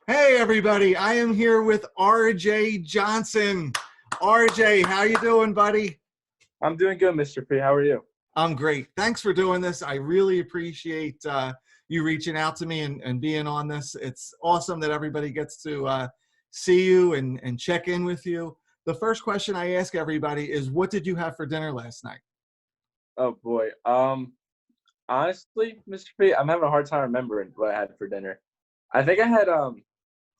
Hey everybody, I am here with RJ Johnson. RJ, how you doing, buddy? I'm doing good, Mr. P. How are you? I'm great. Thanks for doing this. I really appreciate you reaching out to me and being on this. It's awesome that everybody gets to see you and check in with you. The first question I ask everybody is, what did you have for dinner last night? Oh boy. Honestly, Mr. P, I'm having a hard time remembering what I had for dinner. I think I had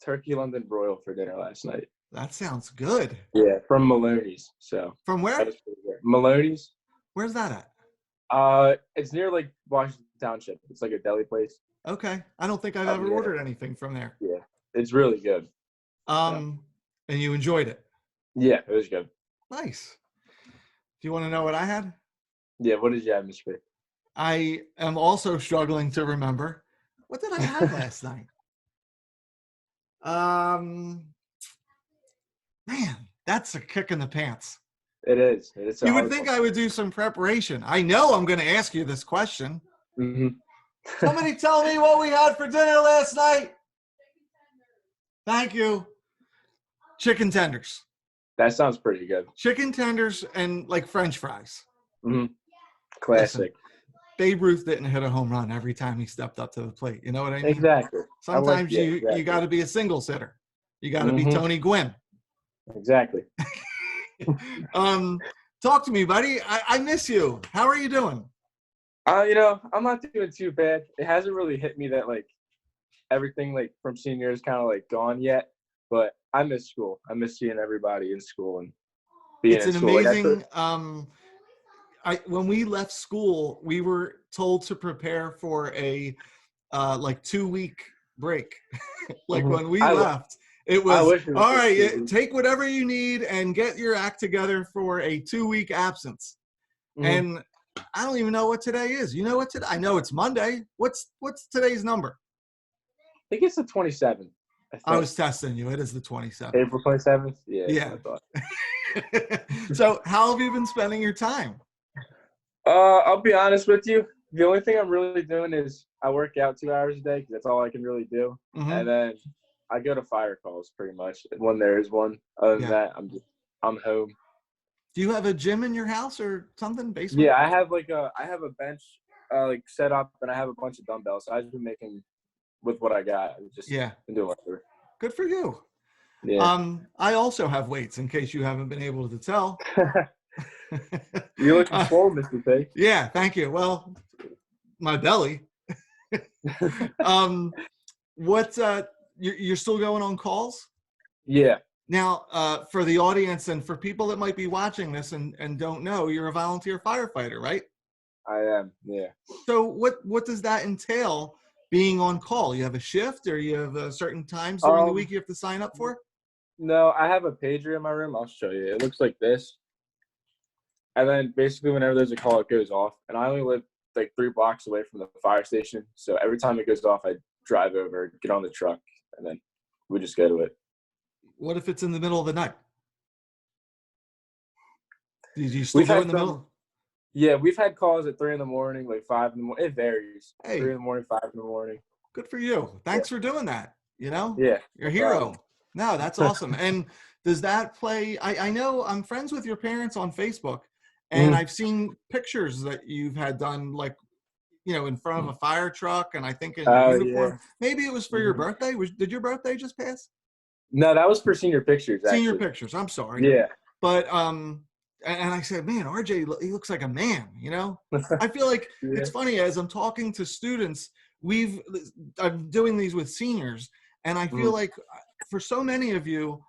turkey London broil for dinner last night. That sounds good. Yeah, from Maloney's. So From that where? was pretty good. Maloney's. Where's that at? It's near like Washington Township. It's like a deli place. Okay. I don't think I've ever Yeah. ordered anything from there. Yeah, it's really good. And you enjoyed it? Yeah, it was good. Nice. Do you want to know what I had? Yeah, what did you have, Mr. P? I am also struggling to remember. What did I have last night? Man, that's a kick in the pants. It is. It's a You would hard think one. I would do some preparation. I know I'm going to ask you this question. Mm-hmm. Somebody tell me what we had for dinner last night. Thank you. Chicken tenders. That sounds pretty good. Chicken tenders and like French fries. Mm-hmm. Classic. Listen, Babe Ruth didn't hit a home run every time he stepped up to the plate. You know what I mean? Exactly. Sometimes Exactly. you got to be a single sitter. You got to be Mhm. Tony Gwynn. Exactly. Talk to me, buddy. I miss you. How are you doing? I'm not doing too bad. It hasn't really hit me that like everything like from senior is kind of like gone yet. But I miss school. I miss seeing everybody in school and being It's in an school. amazing. When we left school, we were told to prepare for a like 2-week break. Like when we left, it was wish it was all just right. 2 weeks. Take whatever you need and get your act together for a 2-week absence. And I don't even know what today is. You know what today? I know it's Monday. What's today's number? I think it's the 27th. I was testing you. It is the 27th. April 27th. Yeah. Yeah. I thought. So how have you been spending your time? I'll be honest with you. The only thing I'm really doing is I work out 2 hours a day because that's all I can really do, and then I go to fire calls pretty much when there is one. Other than that, I'm home. Do you have a gym in your house or something? Basement? Yeah, I have a bench like set up, and I have a bunch of dumbbells. So I've just been making with what I got. Been doing whatever. Good for you. Yeah. I also have weights in case you haven't been able to tell. You're looking swole, Mr. P. Yeah, thank you. Well, my belly. You're still going on calls? Yeah. Now, for the audience and for people that might be watching this and don't know, you're a volunteer firefighter, right? I am, yeah. So what does that entail, being on call? You have a shift or you have certain times during the week you have to sign up for? No, I have a pager in my room. I'll show you. It looks like this. And then basically whenever there's a call, it goes off. And I only live like 3 blocks away from the fire station. So every time it goes off, I drive over, get on the truck, and then we just go to it. What if it's in the middle of the night? Did you still go in the middle? Yeah, we've had calls at 3 a.m, like 5 a.m. It varies. Hey, 3 a.m, 5 a.m. Good for you. Thanks for doing that. You know? Yeah. You're a hero. No, that's awesome. And does that play? I know I'm friends with your parents on Facebook, and I've seen pictures that you've had done, like, in front of a fire truck, and I think in your uniform. Yeah. Maybe it was for your birthday. Did your birthday just pass? No, that was for senior pictures. Actually. Senior pictures. I'm sorry. Yeah. But and I said, man, RJ, he looks like a man. I feel like it's funny as I'm talking to students. I'm doing these with seniors, and I feel like for so many of you,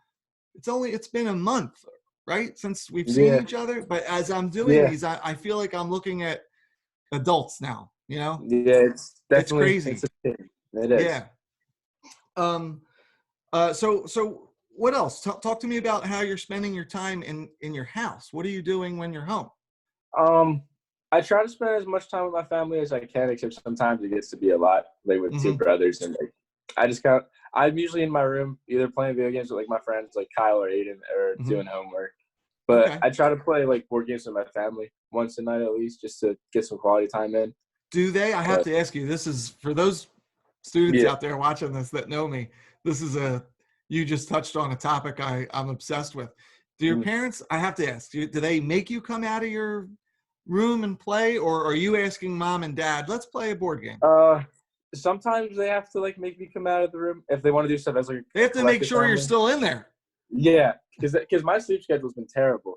it's been a month, right, since we've seen each other. But as I'm doing these, I feel like I'm looking at adults now. Yeah, it's definitely crazy. It is. Yeah. So what else? Talk to me about how you're spending your time in your house. What are you doing when you're home? I try to spend as much time with my family as I can, except sometimes it gets to be a lot, like with 2 brothers, and like I'm usually in my room either playing video games with like my friends like Kyle or Aiden, or doing homework. But I try to play like board games with my family once a night at least, just to get some quality time in. Do they? I have to ask you, this is for those students out there watching this that know me, you just touched on a topic I'm obsessed with. Do your parents, I have to ask, do they make you come out of your room and play, or are you asking mom and dad, let's play a board game? Sometimes they have to like make me come out of the room if they want to do stuff as like they have to make sure you're still in there. Yeah, because my sleep schedule's been terrible.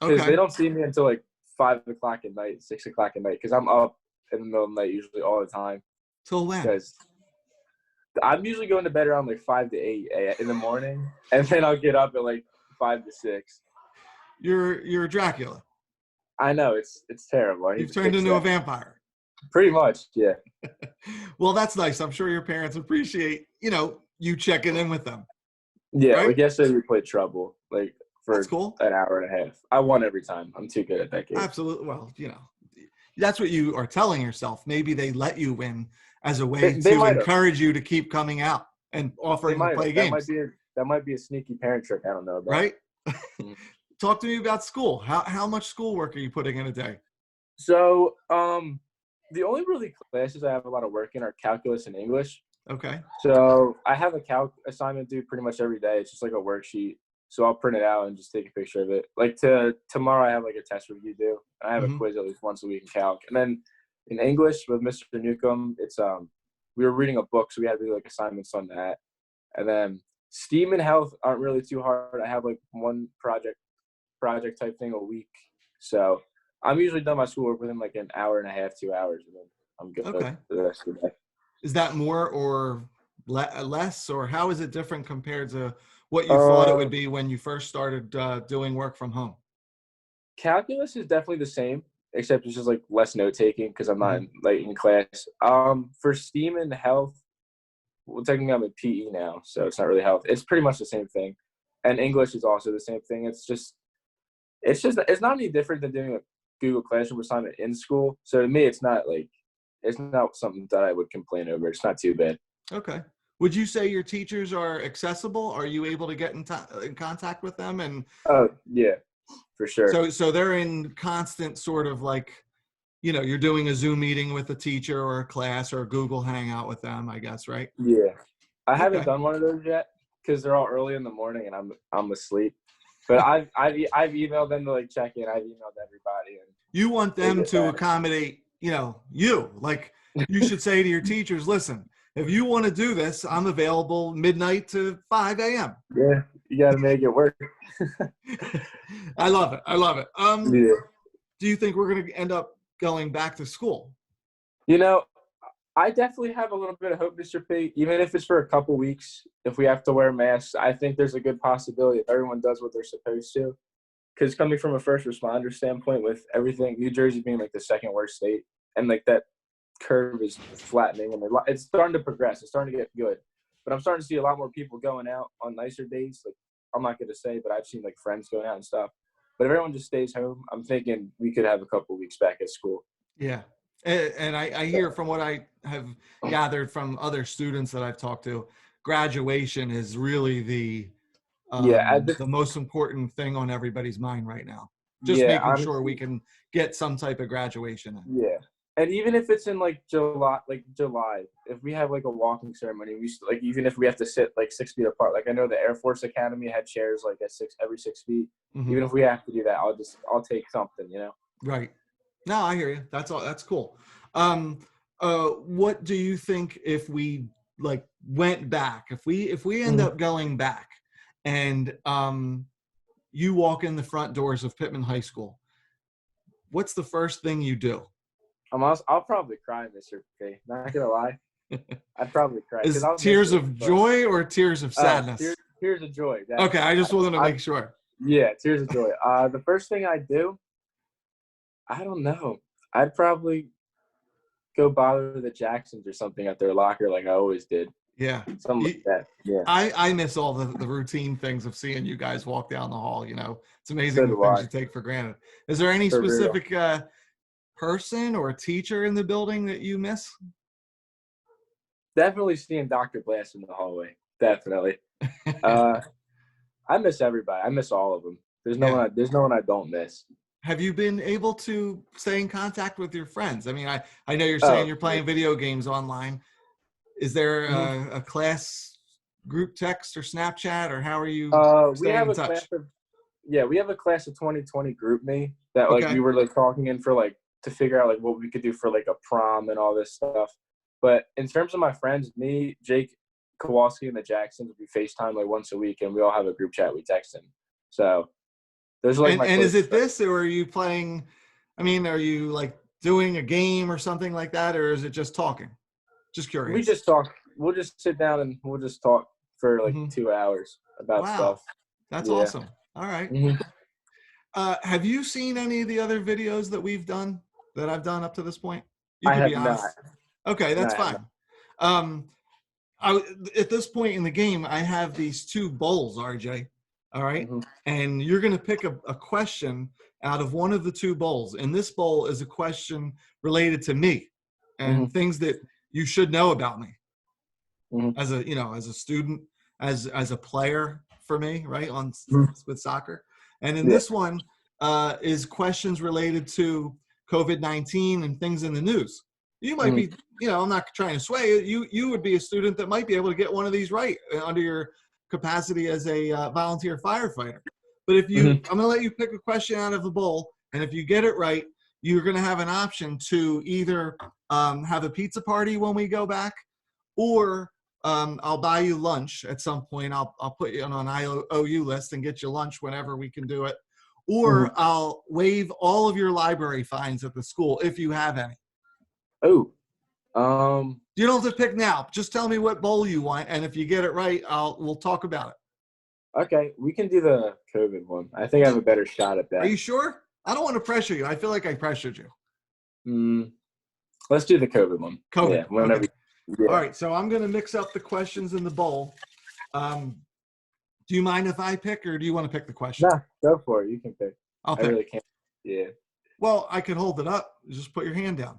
Because they don't see me until like 5 o'clock at night, 6 o'clock at night. Because I'm up in the middle of the night usually all the time. Till when? Because I'm usually going to bed around like 5 to 8 in the morning, and then I'll get up at like 5 to 6. You're Dracula. I know, it's terrible. You've turned into a vampire. Pretty much, yeah. Well, that's nice. I'm sure your parents appreciate, you checking in with them. Yeah, right? Like yesterday we played Trouble, like for cool. an hour and a half. I won every time. I'm too good at that game. Absolutely. Well, that's what you are telling yourself. Maybe they let you win as a way to encourage you to keep coming out and offering to play games. That might be a sneaky parent trick I don't know about. Right? Talk to me about school. How much schoolwork are you putting in a day? So, the only really classes I have a lot of work in are calculus and English. Okay. So I have a calc assignment due pretty much every day. It's just like a worksheet. So I'll print it out and just take a picture of it. Like tomorrow I have like a test review due. I have a quiz at least once a week in calc. And then in English with Mr. Newcomb, it's we were reading a book, so we had to do like assignments on that. And then STEAM and health aren't really too hard. I have like one project type thing a week. So I'm usually done my schoolwork within like an hour and a half, 2 hours, and then I'm good for the rest of the day. Is that more or less, or how is it different compared to what you thought it would be when you first started doing work from home? Calculus is definitely the same, except it's just like less note taking because I'm not in class. For STEAM and health, well, technically I'm in PE now, so it's not really health. It's pretty much the same thing, and English is also the same thing. It's not any different than doing a Google Classroom assignment in school. So to me, it's not something that I would complain over. It's not too bad. Okay. Would you say your teachers are accessible? Are you able to get in contact with them? And yeah, for sure. So they're in constant sort of like, you're doing a Zoom meeting with a teacher or a class or a Google Hangout with them, I guess, right? Yeah. I haven't done one of those yet because they're all early in the morning and I'm asleep. But I've emailed them to like check in. I've emailed everybody. And you want them to accommodate, you. Like you should say to your teachers, listen, if you want to do this, I'm available midnight to 5 a.m. Yeah, you got to make it work. I love it. Yeah. Do you think we're going to end up going back to school? I definitely have a little bit of hope, Mr. P. Even if it's for a couple weeks, if we have to wear masks, I think there's a good possibility if everyone does what they're supposed to. Because coming from a first responder standpoint, with everything, New Jersey being like the second worst state, and like that curve is flattening, and it's starting to progress. It's starting to get good. But I'm starting to see a lot more people going out on nicer days. Like I'm not going to say, but I've seen like friends going out and stuff. But if everyone just stays home, I'm thinking we could have a couple weeks back at school. Yeah. And I hear from what I have gathered from other students that I've talked to, graduation is really the most important thing on everybody's mind right now. Just making sure we can get some type of graduation in. Yeah. And even if it's in like July, if we have like a walking ceremony, even if we have to sit like 6 feet apart, like I know the Air Force Academy had chairs like every 6 feet. Even if we have to do that, I'll take something, Right. No, I hear you. That's all. That's cool. What do you think if we like went back? If we end up going back, and you walk in the front doors of Pitman High School, what's the first thing you do? I'll probably cry, Mr. P. Not gonna lie, I'd probably cry. Is tears of joy or tears of sadness? Tears of joy. Okay, I just wanted to make sure. Yeah, tears of joy. The first thing I do, I don't know. I'd probably go bother the Jacksons or something at their locker like I always did. Yeah. Something like that. Yeah. I miss all the routine things of seeing you guys walk down the hall. It's amazing the things you take for granted. Is there any specific person or teacher in the building that you miss? Definitely seeing Dr. Blast in the hallway. Definitely. I miss everybody. I miss all of them. There's no one I don't miss. Have you been able to stay in contact with your friends? I mean, I know you're saying you're playing video games online. Is there a class group text or Snapchat, or how are you We staying have in a touch? we have a class of 2020 group me that like Okay. we were like talking in for like to figure out like what we could do for like a prom and all this stuff. But in terms of my friends, me, Jake Kowalski, and the Jacksons, we FaceTime like once a week, and we all have a group chat. We text him. So those are like my And is closest it friends. this, or are you playing? I mean, are you like doing a game or something like that, or is it just talking? Just We curious. just talk. We'll just sit down and we'll just talk for like 2 hours about Wow, stuff. that's Yeah. awesome. All right. Mm-hmm. Have you seen any of the other videos that we've done, that I've done up to this point? You I could have be not. honest. Okay, No, that's I have fine. not. Um, I, at this point in the game, I have these 2 bowls, RJ. All right. Mm-hmm. And you're going to pick a question out of one of the 2 bowls. And this bowl is a question related to me Mm-hmm. and things that you should know about me Mm-hmm. as a student, as a player for me, right, on Mm-hmm. with soccer. And in Yeah. this one is questions related to COVID-19 and things in the news. You might Mm-hmm. be, I'm not trying to sway you. You would be a student that might be able to get one of these right under your capacity as a volunteer firefighter. But Mm-hmm. I'm going to let you pick a question out of the bowl, and if you get it right, you're going to have an option to either have a pizza party when we go back, or I'll buy you lunch at some point. I'll put you on an IOU list and get you lunch whenever we can do it. Or Mm-hmm. I'll waive all of your library fines at the school if you have any. Oh. You don't have to pick now. Just tell me what bowl you want, and if you get it right, we'll talk about it. Okay, we can do the COVID one. I think I have a better shot at Are that. you sure? I don't want to pressure you. I feel like I pressured you. Let's do the COVID one. COVID. Yeah, whenever. Okay. Yeah. All right. So I'm going to mix up the questions in the bowl. Do you mind if I pick, or do you want to pick the question? Nah, go for it. You can pick. I'll I pick. really can't. Yeah. Well, I could hold it up. Just put your hand down.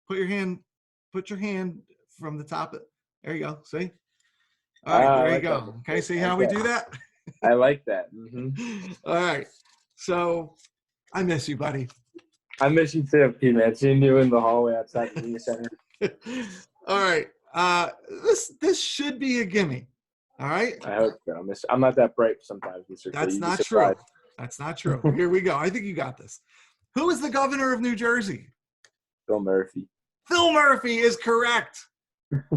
Put your hand from the top. There you go. See? All right, there I you like go. that. Okay, see how we do that? I like that. Mm-hmm. All right. So I miss you, buddy. I miss you too, P-Man. Seeing you in the hallway outside the media center. All right. This should be a gimme. All right. I hope so. I'm not that bright sometimes, Mr. That's You'd be not true. surprised. That's not true. Here we go. I think you got this. Who is the governor of New Jersey? Phil Murphy. Phil Murphy is correct.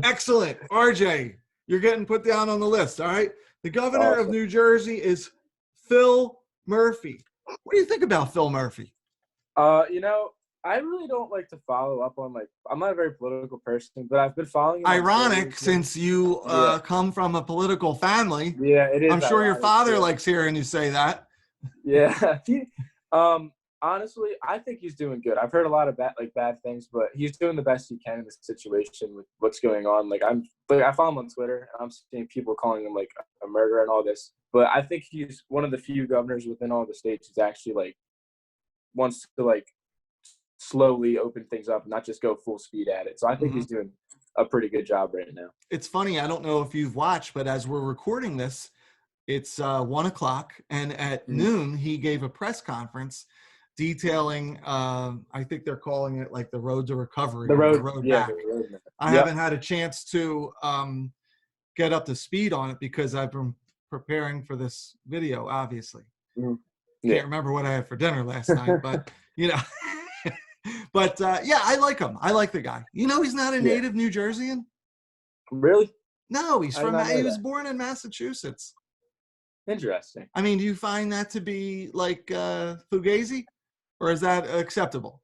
Excellent. RJ, you're getting put down on the list. All right. The governor of New Jersey is Phil Murphy. What do you think about Phil Murphy? I really don't like to follow up on I'm not a very political person, but I've been following him. Ironic, since you come from a political family. Yeah, it is. I'm sure your father yeah. likes hearing you say that. Yeah. Honestly, I think he's doing good. I've heard a lot of bad things, but he's doing the best he can in this situation with what's going on. I follow him on Twitter, and I'm seeing people calling him a murderer and all this. But I think he's one of the few governors within all the states who's actually wants to slowly open things up and not just go full speed at it. So I think he's doing a pretty good job right now. It's funny. I don't know if you've watched, but as we're recording this, it's 1 o'clock, and at noon he gave a press conference detailing, I think they're calling it the road to recovery, the road back. I haven't had a chance to get up to speed on it because I've been preparing for this video, obviously. Can't remember what I had for dinner last night, but but I like him. I like the guy. He's not a native New Jerseyan. Really? No, he was born in Massachusetts. Interesting. I mean, do you find that to be fugazi, or is that acceptable?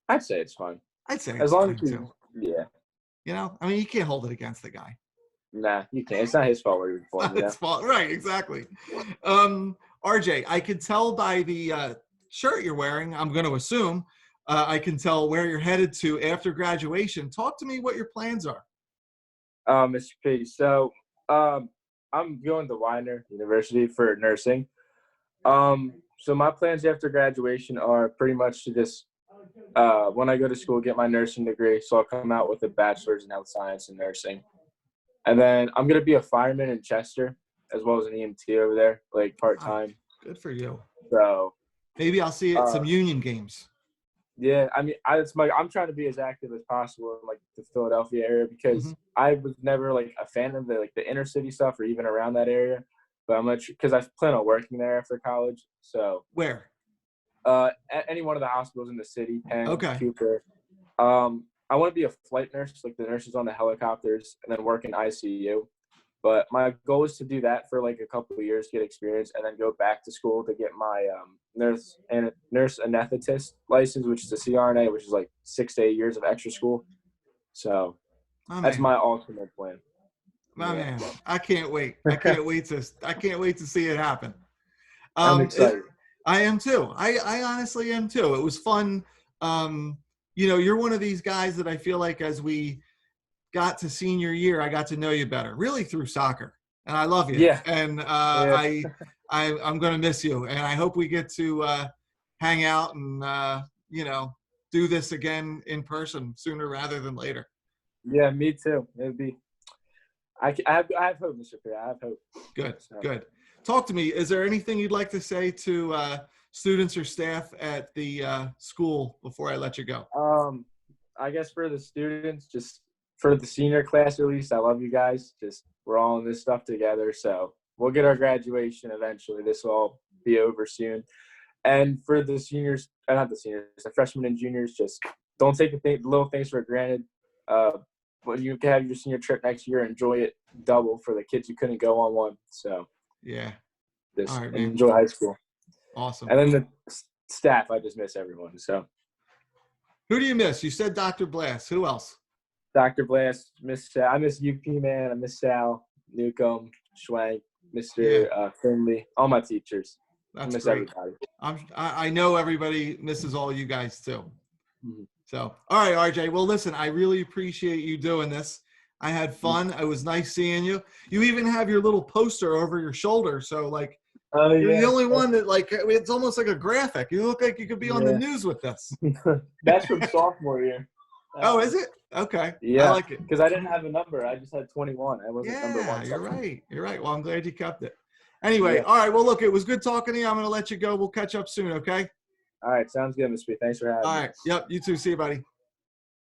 I'd say it's fine. I'd say as long as you, I mean, you can't hold it against the guy. Nah, you can't. It's not his fault. Where you're born, his fault, right? Exactly. RJ, I could tell by the shirt you're wearing. I'm going to assume I can tell where you're headed to after graduation. Talk to me what your plans are. Mr. P. So, I'm going to Weiner University for nursing. So my plans after graduation are pretty much to just, when I go to school, get my nursing degree. So I'll come out with a bachelor's in health science and nursing. And then I'm going to be a fireman in Chester, as well as an EMT over there, part-time. Good for you. So maybe I'll see you at some Union games. Yeah, I mean, I'm trying to be as active as possible in like the Philadelphia area because I was never like a fan of the inner city stuff or even around that area. But I'm much because I plan on working there after college. So Where? At any one of the hospitals in the city, Penn, Okay. Cooper. I want to be a flight nurse, like the nurses on the helicopters, and then work in ICU. But my goal is to do that for like a couple of years, get experience, and then go back to school to get my nurse anesthetist license, which is a CRNA, which is like 6 to 8 years of extra school. So that's my ultimate plan. My man, I can't wait. I can't wait to see it happen. I'm excited. I am too. I honestly am too. It was fun. You're one of these guys that I feel like as we got to senior year, I got to know you better, really through soccer, and I love you. Yeah. And I'm going to miss you, and I hope we get to hang out and do this again in person sooner rather than later. Yeah, me too. It'd be. I have hope, Mr. Pierre. I have hope. Good. Good. Talk to me. Is there anything you'd like to say to students or staff at the school before I let you go? I guess for the students, just for the senior class at least, I love you guys. Just we're all in this stuff together, so we'll get our graduation eventually. This will all be over soon. And for the seniors, not the seniors, the freshmen and juniors, just don't take the little things for granted. When you can have your senior trip next year, enjoy it double for the kids who couldn't go on one. So yeah, just enjoy high school. Awesome. And then the staff, I just miss everyone. So who do you miss? You said Dr. Blast. Who else? Dr. Blast, Miss Sal. I miss UP, man. I miss Sal, Newcomb, Schwank, Mr. Finley, all my teachers. That's I miss great. everybody. I know everybody misses all you guys too. Mm-hmm. So, all right, RJ. Well, listen, I really appreciate you doing this. I had fun. It was nice seeing you. You even have your little poster over your shoulder. So, like, you're the only one that, like, it's almost like a graphic. You look like you could be on the news with this. That's from sophomore year. Oh, is it? Okay. Yeah. I like it. Because I didn't have a number. I just had 21. I wasn't number one. You're right. You're right. Well, I'm glad you kept it. Anyway, all right. Well, look, it was good talking to you. I'm going to let you go. We'll catch up soon, okay? All right. Sounds good, Mr. B. Thanks for having me. All right. Yep. You too. See you, buddy.